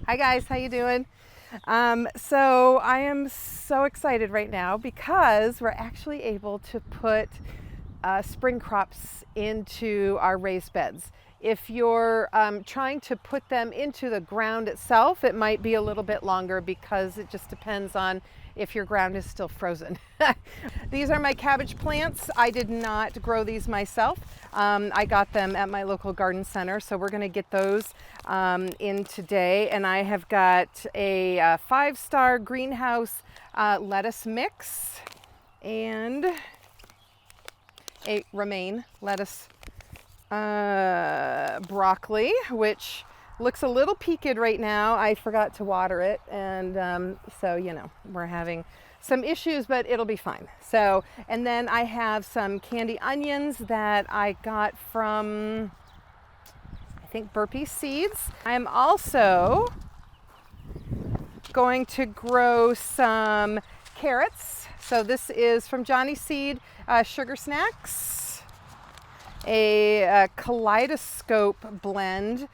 Hi guys, how you doing? So I am so excited right now because we're actually able to put spring crops into our raised beds. If you're trying to put them into the ground itself, it might be a little bit longer because it just depends on if your ground is still frozen. These are my cabbage plants. I did not grow these myself. I got them at my local garden center, so we're going to get those in today. And I have got a 5-star greenhouse lettuce mix and a romaine lettuce broccoli, which looks a little peaked right now. I forgot to water it, and so you know, we're having some issues, but it'll be fine. So, and then I have some candy onions that I got from, I think, Burpee Seeds. I'm also going to grow some carrots. So this is from Johnny Seed Sugar Snacks, a kaleidoscope blend,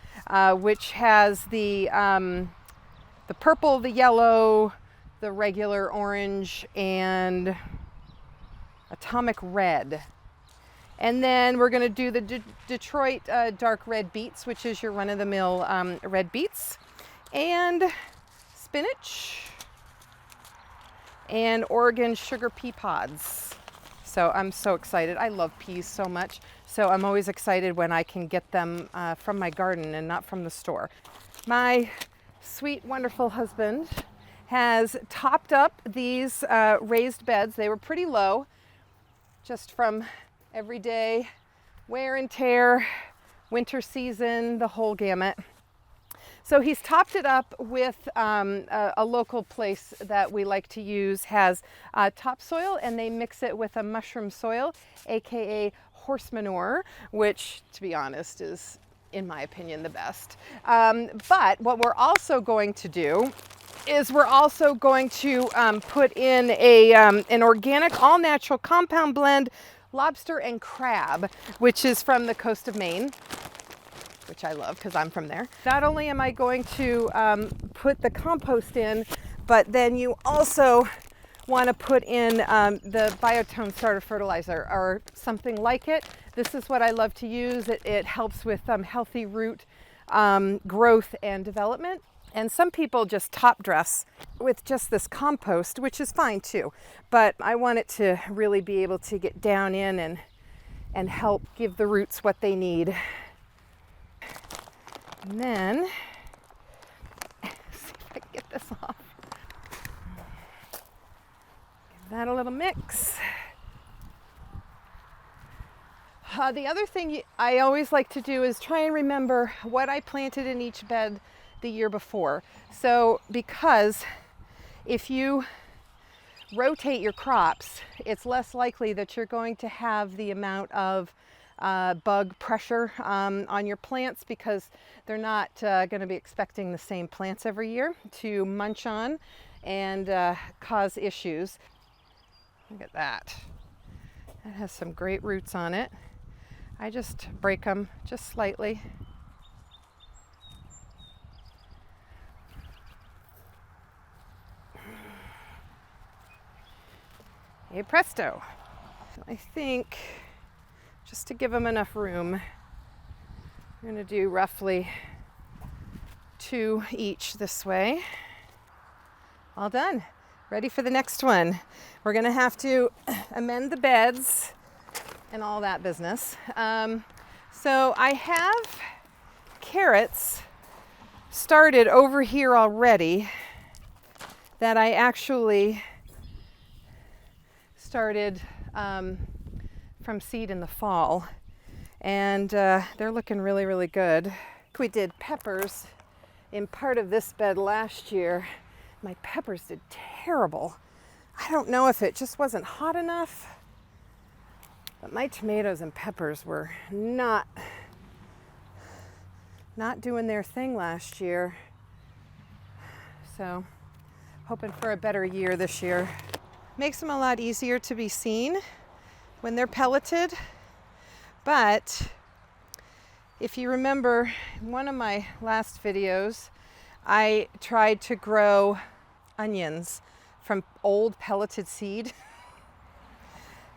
which has the purple, the yellow, the regular orange, and atomic red. And then we're going to do the Detroit dark red beets, which is your run-of-the-mill red beets, and spinach, and Oregon sugar pea pods. So I'm so excited. I love peas so much. So I'm always excited when I can get them from my garden and not from the store. My sweet, wonderful husband has topped up these raised beds. They were pretty low, just from everyday wear and tear, winter season, the whole gamut. So he's topped it up with a local place that we like to use, has topsoil, and they mix it with a mushroom soil, aka horse manure, which, to be honest, is, in my opinion, the best. But what we're also going to do is we're also going to put in an organic, all-natural compound blend lobster and crab, which is from the coast of Maine, which I love because I'm from there. Not only am I going to put the compost in, but then you also want to put in the Biotone starter fertilizer or something like it. This is what I love to use. It helps with healthy root growth and development. And some people just top dress with just this compost, which is fine too. But I want it to really be able to get down in and help give the roots what they need. And then, see if I can get this off. Give that a little mix. The other thing I always like to do is try and remember what I planted in each bed the year before. So, because if you rotate your crops, it's less likely that you're going to have the amount of bug pressure on your plants, because they're not going to be expecting the same plants every year to munch on and cause issues. Look at that. That has some great roots on it. I just break them just slightly. Hey presto. I think, just to give them enough room, I'm going to do roughly 2 each this way. All done. Ready for the next one. We're going to have to amend the beds and all that business. So I have carrots started over here already that I actually started from seed in the fall, and they're looking really, really good. We did peppers in part of this bed last year. My peppers did terrible. I don't know if it just wasn't hot enough, but my tomatoes and peppers were not doing their thing last year. So hoping for a better year this year. Makes them a lot easier to be seen when they're pelleted. But if you remember in one of my last videos, I tried to grow onions from old pelleted seed.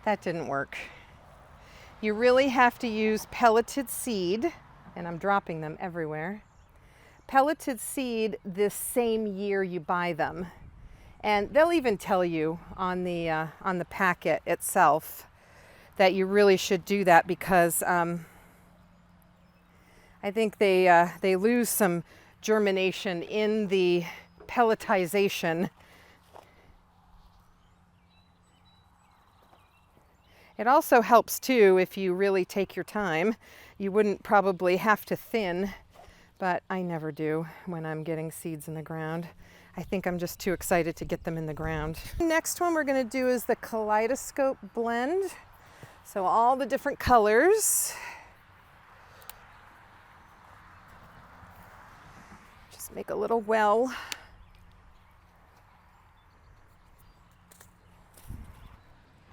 That didn't work. You really have to use pelleted seed, and I'm dropping them everywhere. Pelleted seed this same year you buy them. And they'll even tell you on the packet itself that you really should do that, because I think they lose some germination in the pelletization. It also helps too if you really take your time. You wouldn't probably have to thin, but I never do when I'm getting seeds in the ground. I think I'm just too excited to get them in the ground. Next one we're going to do is the Kaleidoscope blend. So all the different colors. Just make a little well.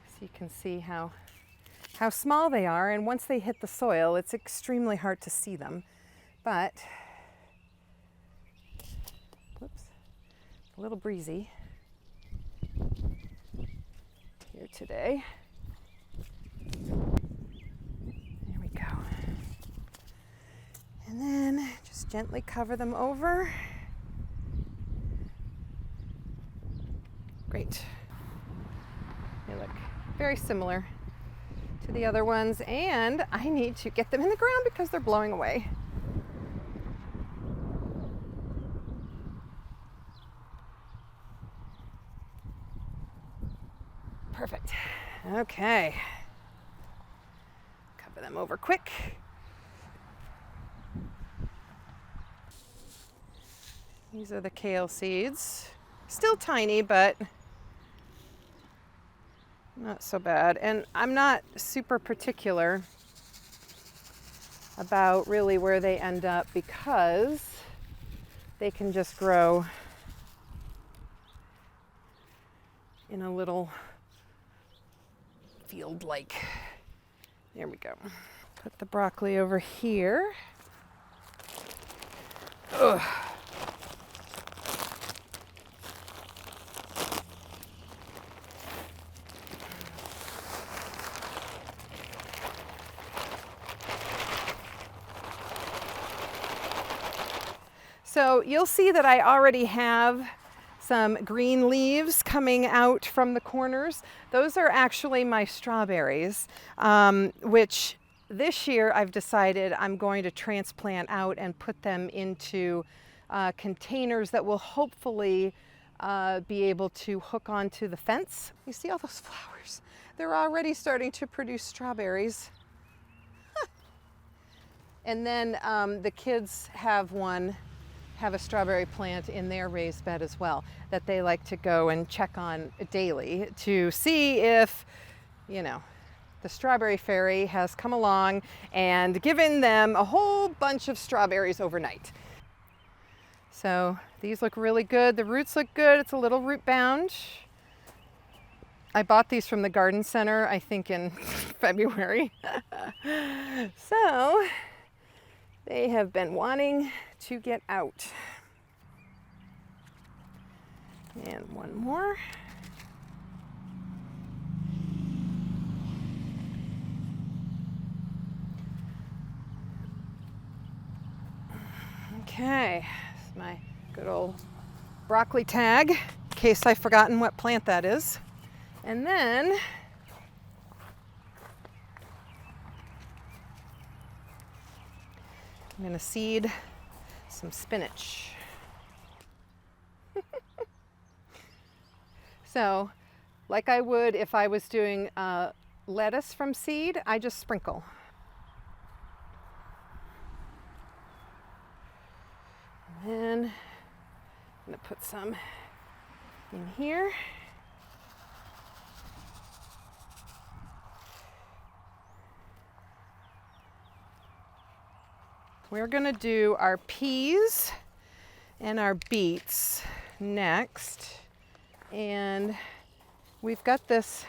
So you can see how small they are, and once they hit the soil, it's extremely hard to see them. But, whoops, a little breezy here today. There we go. And then just gently cover them over. Great. They look very similar to the other ones, and I need to get them in the ground because they're blowing away. Perfect. Okay. Cover them over quick. These are the kale seeds. Still tiny, but not so bad. And I'm not super particular about really where they end up, because they can just grow in a little field like. There we go. Put the broccoli over here. Ugh. So you'll see that I already have some green leaves coming out from the corners. Those are actually my strawberries, which this year I've decided I'm going to transplant out and put them into containers that will hopefully be able to hook onto the fence. You see all those flowers? They're already starting to produce strawberries. And then the kids have a strawberry plant in their raised bed as well that they like to go and check on daily to see if, the strawberry fairy has come along and given them a whole bunch of strawberries overnight. So these look really good. The roots look good. It's a little root bound. I bought these from the garden center, I think in February. So they have been wanting to get out. And one more. Okay, this is my good old broccoli tag, in case I've forgotten what plant that is. And then I'm going to seed some spinach. So, like I would if I was doing lettuce from seed, I just sprinkle. And then I'm going to put some in here. We're going to do our peas and our beets next. And we've got this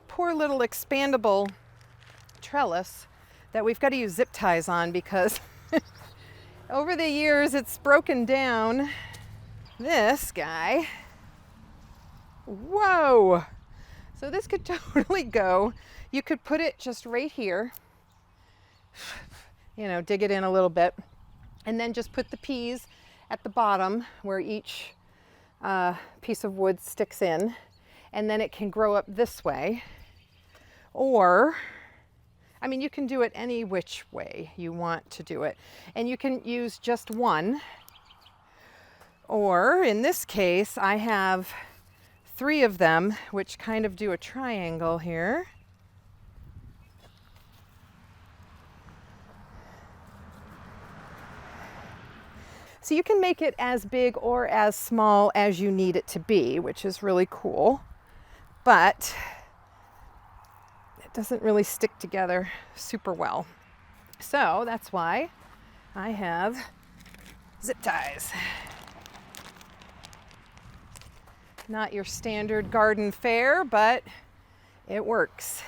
poor little expandable trellis that we've got to use zip ties on because Over the years, it's broken down. This guy, whoa! So this could totally go. You could put it just right here, you know, dig it in a little bit, and then just put the peas at the bottom where each piece of wood sticks in, and then it can grow up this way. Or, I mean, you can do it any which way you want to do it. And you can use just one. Or in this case, I have 3 of them, which kind of do a triangle here. So you can make it as big or as small as you need it to be, which is really cool. But it doesn't really stick together super well. So that's why I have zip ties. Not your standard garden fare, but it works.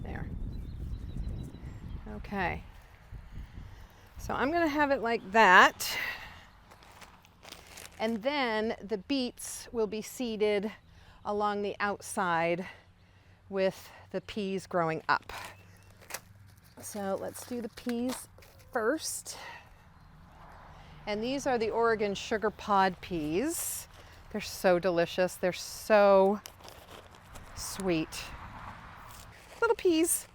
There. Okay. So I'm going to have it like that. And then the beets will be seeded along the outside with the peas growing up. So let's do the peas first. And these are the Oregon Sugar Pod peas. They're so delicious. They're so sweet. Little peas.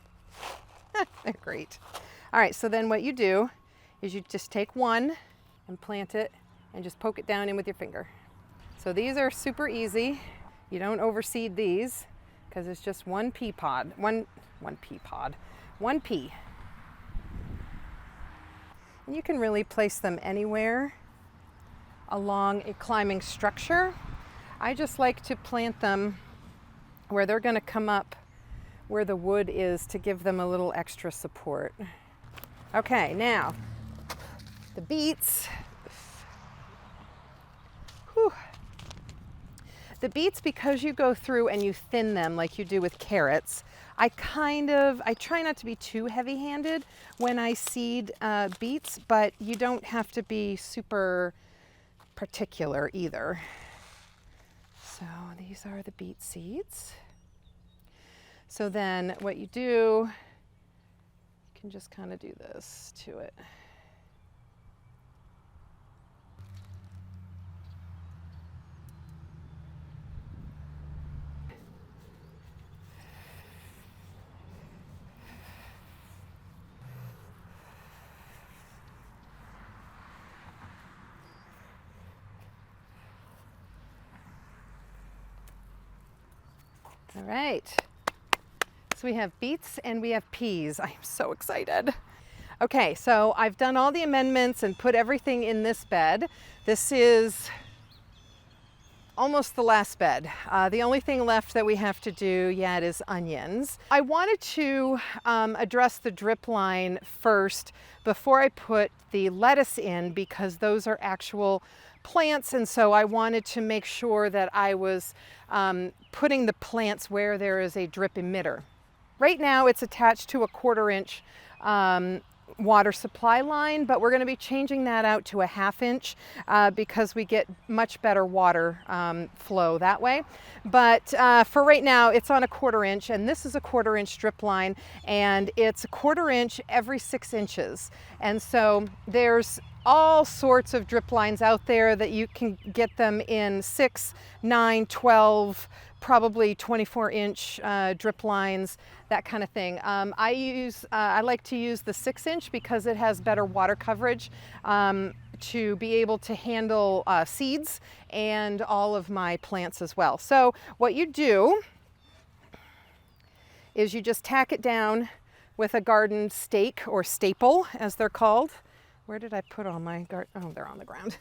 They're great. All right, so then what you do is you just take one and plant it and just poke it down in with your finger. So these are super easy. You don't overseed these because it's just one pea pod, one pea. And you can really place them anywhere along a climbing structure. I just like to plant them where they're going to come up where the wood is to give them a little extra support. Okay, now the beets. Whew. The beets, because you go through and you thin them like you do with carrots, I try not to be too heavy-handed when I seed beets, but you don't have to be super particular either. So these are the beet seeds. So then what you do, you can just kind of do this to it. All right, so we have beets and we have peas. I am so excited. Okay, so I've done all the amendments and put everything in this bed. This is almost the last bed. The only thing left that we have to do yet is onions. I wanted to address the drip line first before I put the lettuce in, because those are actual plants, and so I wanted to make sure that I was putting the plants where there is a drip emitter. Right now it's attached to a 1/4 inch water supply line, but we're going to be changing that out to a 1/2 inch because we get much better water flow that way. But for right now it's on a 1/4 inch, and this is a 1/4 inch drip line, and it's a 1/4 inch every 6 inches. And so there's all sorts of drip lines out there that you can get them in 6, 9, 12, probably 24 inch drip lines, that kind of thing. I like to use the 6 inch because it has better water coverage to be able to handle seeds and all of my plants as well. So what you do is you just tack it down with a garden stake, or staple as they're called. Where did I put all my oh, they're on the ground.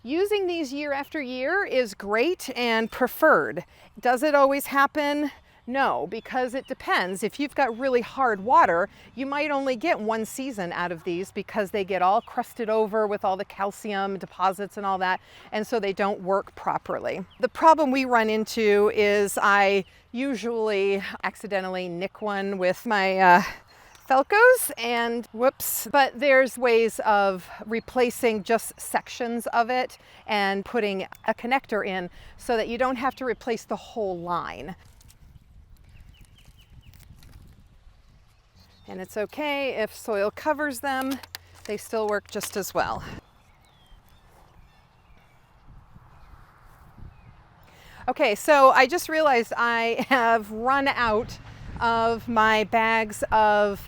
Using these year after year is great and preferred. Does it always happen? No, because it depends. If you've got really hard water, you might only get one season out of these because they get all crusted over with all the calcium deposits and all that, and so they don't work properly. The problem we run into is I usually accidentally nick one with my Felcos and whoops, but there's ways of replacing just sections of it and putting a connector in so that you don't have to replace the whole line. And it's okay if soil covers them, they still work just as well. Okay, so I just realized I have run out of my bags of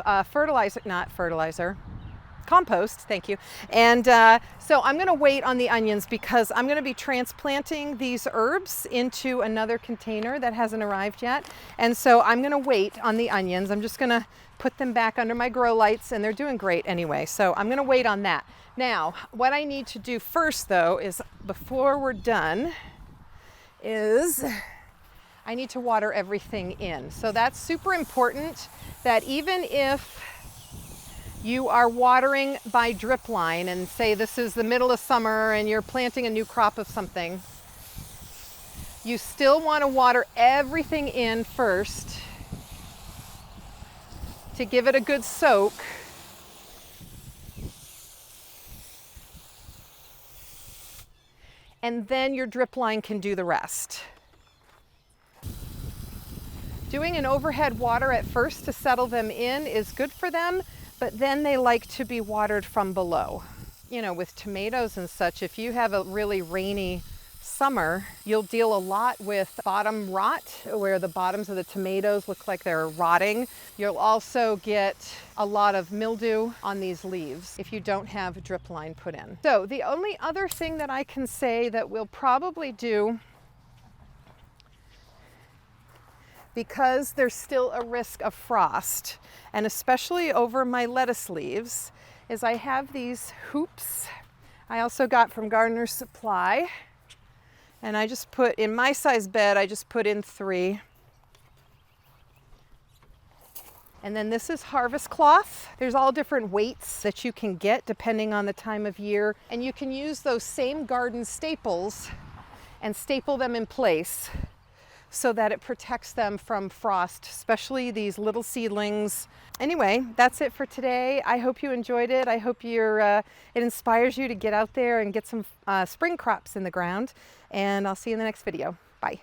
compost, thank you. And so I'm gonna wait on the onions because I'm gonna be transplanting these herbs into another container that hasn't arrived yet. And so I'm gonna wait on the onions. I'm just gonna put them back under my grow lights and they're doing great anyway. So I'm gonna wait on that. Now, what I need to do first though is before we're done is I need to water everything in. So that's super important that even if you are watering by drip line and say this is the middle of summer and you're planting a new crop of something, you still want to water everything in first to give it a good soak. And then your drip line can do the rest. Doing an overhead water at first to settle them in is good for them, but then they like to be watered from below. You know, with tomatoes and such, if you have a really rainy summer, you'll deal a lot with bottom rot, where the bottoms of the tomatoes look like they're rotting. You'll also get a lot of mildew on these leaves if you don't have a drip line put in. So the only other thing that I can say that we'll probably do, because there's still a risk of frost, and especially over my lettuce leaves, is I have these hoops I also got from Gardener's Supply. And I just put, in my size bed, I just put in 3. And then this is harvest cloth. There's all different weights that you can get depending on the time of year. And you can use those same garden staples and staple them in place so that it protects them from frost, especially these little seedlings. Anyway, that's it for today. I hope you enjoyed it. I hope it inspires you to get out there and get some spring crops in the ground. And I'll see you in the next video. Bye.